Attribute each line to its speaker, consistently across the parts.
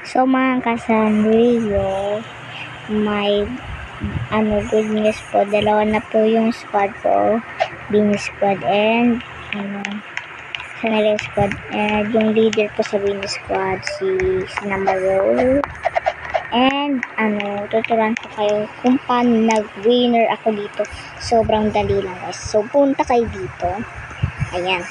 Speaker 1: So mga kasandrio, may good news po. Dalawa na po yung squad ko. Beanie squad and Sanere squad. And yung leader po sa Beanie squad, si Sinamaro. And tuturuan ko kayo kung paano nag-winner ako dito. Sobrang dali lang guys. So punta kayo dito. Ayan.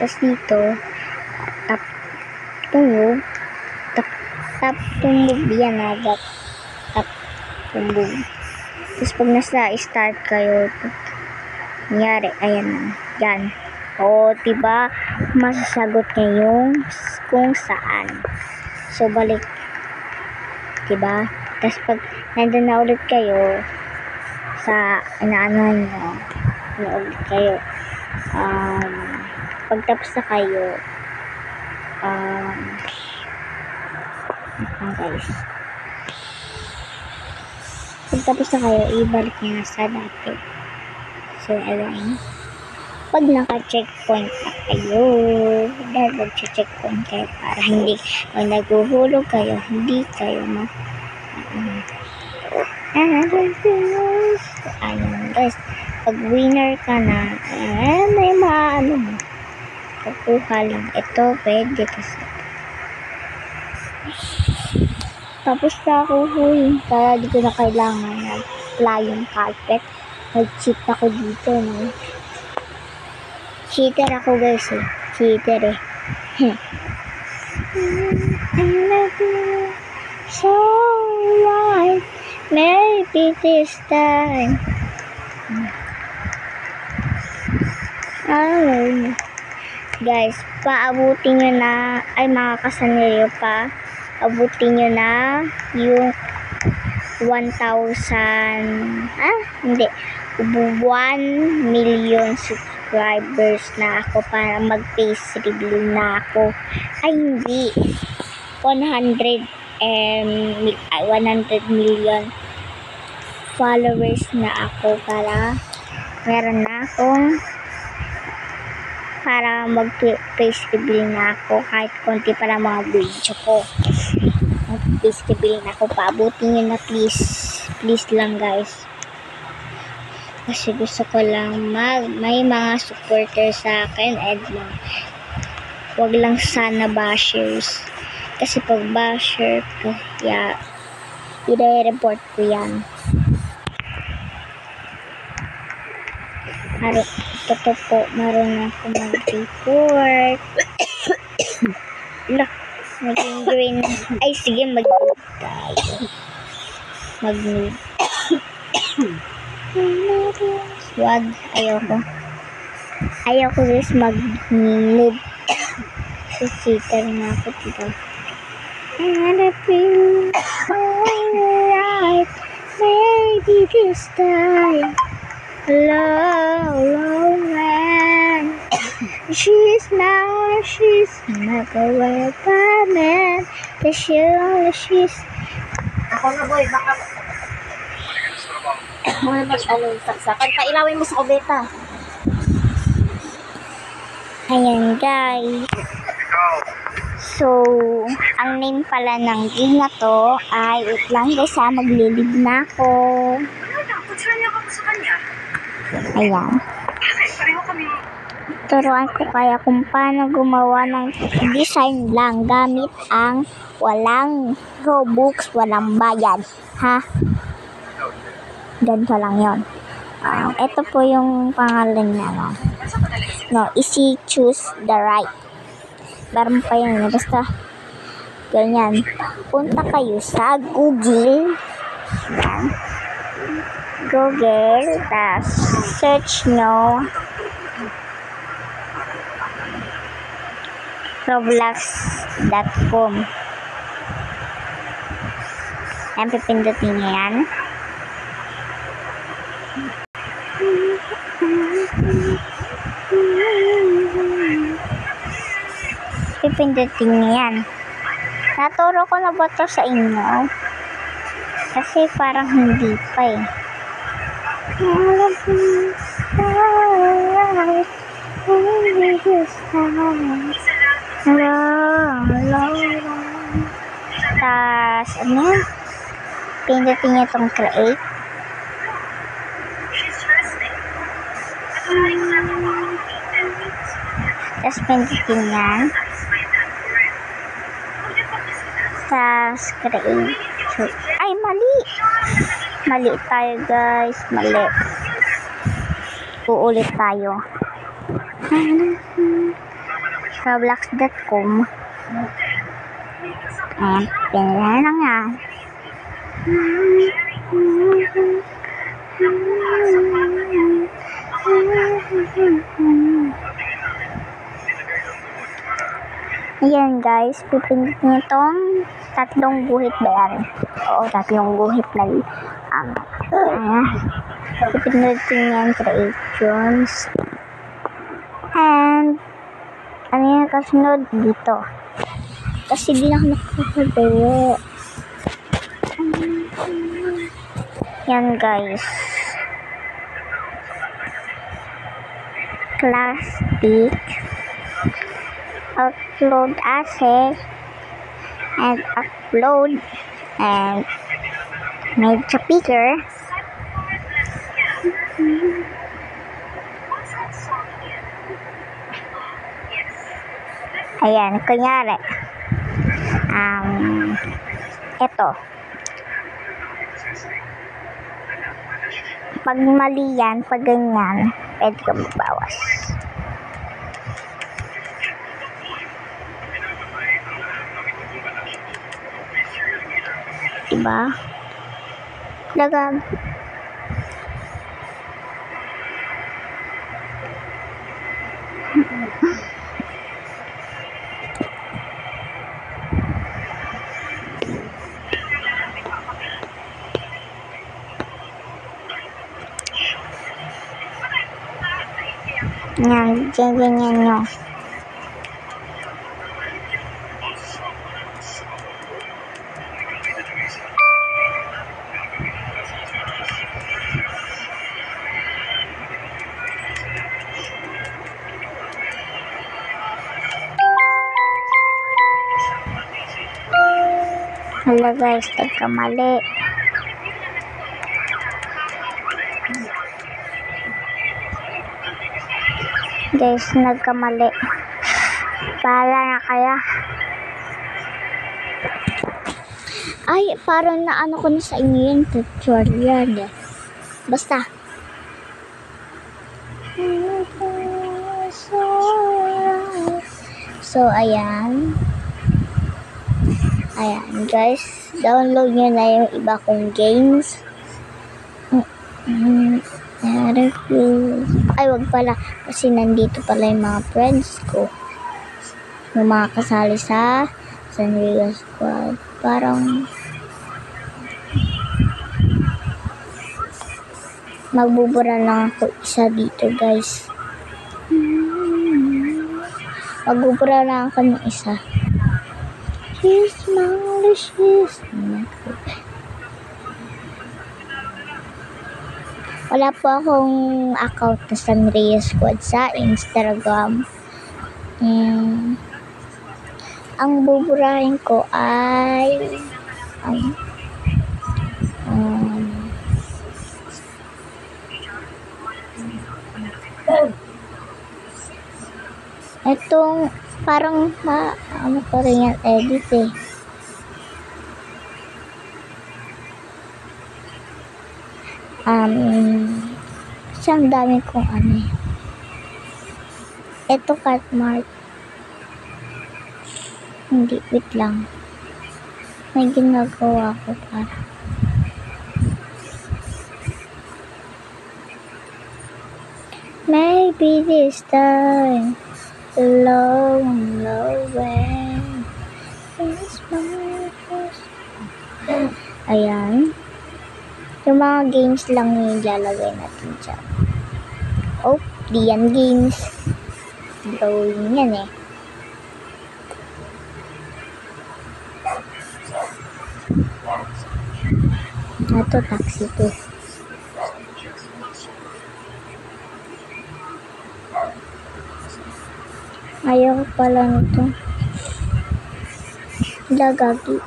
Speaker 1: Tapos dito, tap to move. Tap to move yan na. Tap to move. Tapos pag nasa start kayo, nangyari, ayan, yan. O, diba, masasagot niya yung kung saan. So, balik. Diba? Tapos pag nandun na ulit kayo sa inaano nyo, na ulit kayo, pagtapos na kayo, guys, pagtapos na kayo, ibalik nyo na sa dati. So, ayan. Pag naka-checkpoint na kayo, dahil mag-checkpoint kayo para hindi, pag naguhulog kayo, hindi kayo ayun guys, pag winner ka na, may kukuha lang. Ito, pwede kasi. Tapos na ako kaya di ko na kailangan flying carpet. Nag-cheat ako dito, no? Cheater ako guys eh. Cheater eh. I love you so right. Maybe this time. Guys, paabutin nyo na, ay mga kasanilyo pa, abutin nyo na yung 1 million subscribers na ako para mag-face reveal na ako. Ay, hindi. 100 million followers na ako para meron na akong para mag-face reveal na ako kahit konti para mga video ko. Mag-face reveal na ako. Paabutin nyo na please. Please lang guys. Kasi gusto ko lang may mga supporters sa akin and wag lang sana bashers. Kasi pag basher ko, i-report ko yan. Ito po, marunong ako mag-report. Maging green. Ay, sige, mag-move tayo. Mag-move. Wag, ayoko. Ayoko guys mag-move. Cheater na ako dito. I wanna feel alright. Maybe this time. Hello, man. She's not a welcome man. She's.
Speaker 2: Ako na boy, baka saksakan. Pailawin mo sa kubeta.
Speaker 1: Ayan guys. So, ang name pala ng game na to ay, wait lang guys ha, maglilib na ako. Ayan. Turuan ko kaya kung paano gumawa ng design lang gamit ang walang Robux, walang bayad. Ha? Ganito lang yun. Ito po yung pangalan niya. No, easy choose the right. Meron pa yun. Basta, ganyan. Punta kayo sa Google. Yan. Google. Tapos, search nyo roblox.com. Yan, pipindutin nyo yan. Pipindutin nyo yan. Naturo ko na ba ito sa inyo? Kasi parang hindi pa eh. Hello. Tapos, ano yan? Pindutin niya itong create. Tapos, pindutin yan. Tapos, create. Ay, mali! Mali tayo, guys. Mali. Uulit tayo. Roblox.com. Ayan, pinila na nga. Ayan guys, pipindot niyo itong tatlong guhit ba yan? Oo, tatlong guhit na pipindutin niyo yung creations. And ano yung kasunod dito? Kasi di na ako nakakagawa. Yan guys. Class pic. Upload asset. And upload. And make a picker. Ayan, kunyari. Ito. Pag mali yan, pag ganyan, pwede ka magbawas. Diba? Lagag. Yan, ganyan nyo. Hala guys, nagkamali. Guys, nagkamali. Bahala na kaya. Ay, parang naano ko na sa inyo yung tutorial eh. Basta. So, ayan. Ayan, guys. Download nyo na yung iba kong games. Ay, wag pala. Kasi nandito pala yung mga friends ko. Yung mga kasali sa Sanrio Squad. Parang magbubura lang ako isa dito, guys. Magbubura lang ako ng isa. She's malicious. Wala po akong account na Sanrio Squad sa Instagram. Ang buburahin ko ay itong parang ano pa rin yan edit eh. Kasi ang dami kong ano eh. Ito Catmart. Hindi, wait lang. May ginagawa ko para. Maybe this time alone, way. It's my first. Ayan. Yung mga games lang yung ilalagay natin dyan. Oh, di yan games. Drawing yan eh. Ito, taxi to. Ayaw pala nito. Lagagi.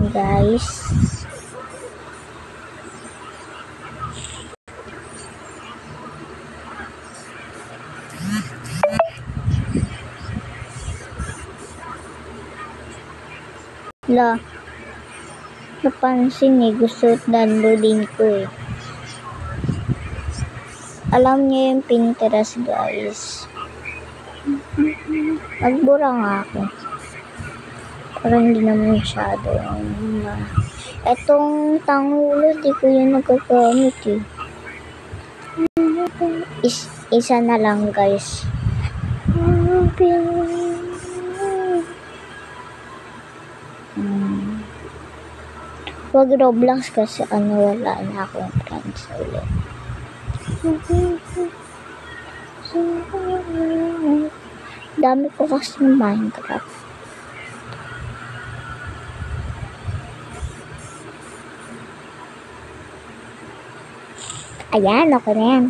Speaker 1: guys. La, napansin gusto downloadin ko Alam niyo yung Pinterest guys. Nagbura nga ako. Parang hindi naman masyado. Etong tangulo, di ko yun nagagamit Isa na lang guys. Wag Roblox kasi wala na akong friends ulit. Dami ko kasi ng Minecraft. Ayan, ako na yan.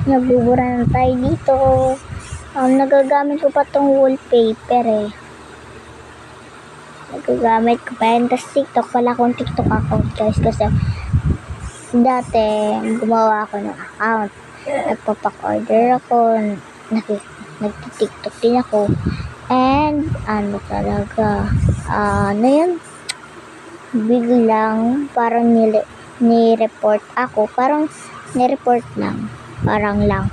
Speaker 1: Nagbubura na tayo dito. Nagagamit ko pa tong wallpaper Nagagamit ko pa yan. Tapos TikTok, wala akong TikTok account guys. Kasi dati, gumawa ako ng account. Nagpapak-order ako. Nag-TikTok din ako. And, yun? Biglang, parang ni-report ako. Parang, ni-report lang. Parang lang.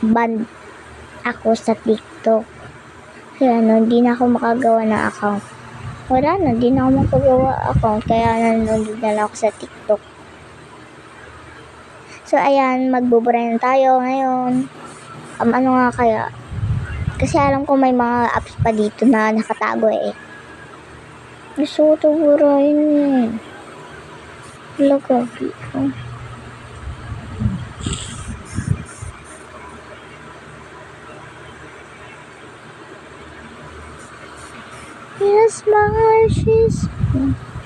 Speaker 1: Ban ako sa TikTok. Kaya hindi na ako makagawa ng account. Wala na, hindi na ako makagawa account. Kaya nanonood na lang ako sa TikTok. So, ayan, magbubura na tayo ngayon. Ano nga kaya? Kasi alam ko may mga apps pa dito na nakatago Gusto ko ito burahin Wala gabi Yes, my she's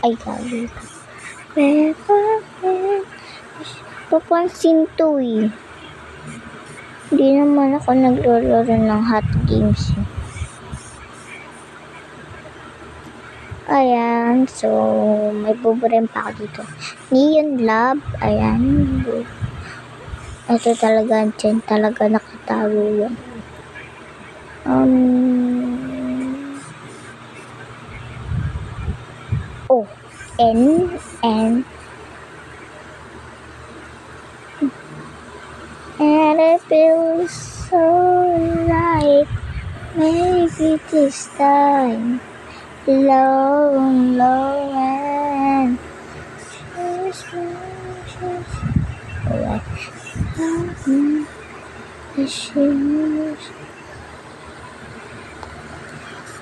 Speaker 1: ay gabi papansin to Hindi naman ako naglalaro ng hot games Ayan, so may buburin pa ako dito. Neon Lab, ayan. Ito talaga, dyan talaga nakatago yan. And it feels so right. Maybe this time. Low and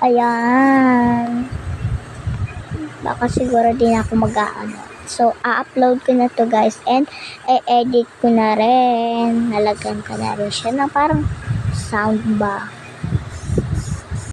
Speaker 1: ayan. Baka siguro din ako mag-aano. So, a-upload ko na to guys and i-edit ko na rin. Nalagyan ko na rin siya ng parang sound ba.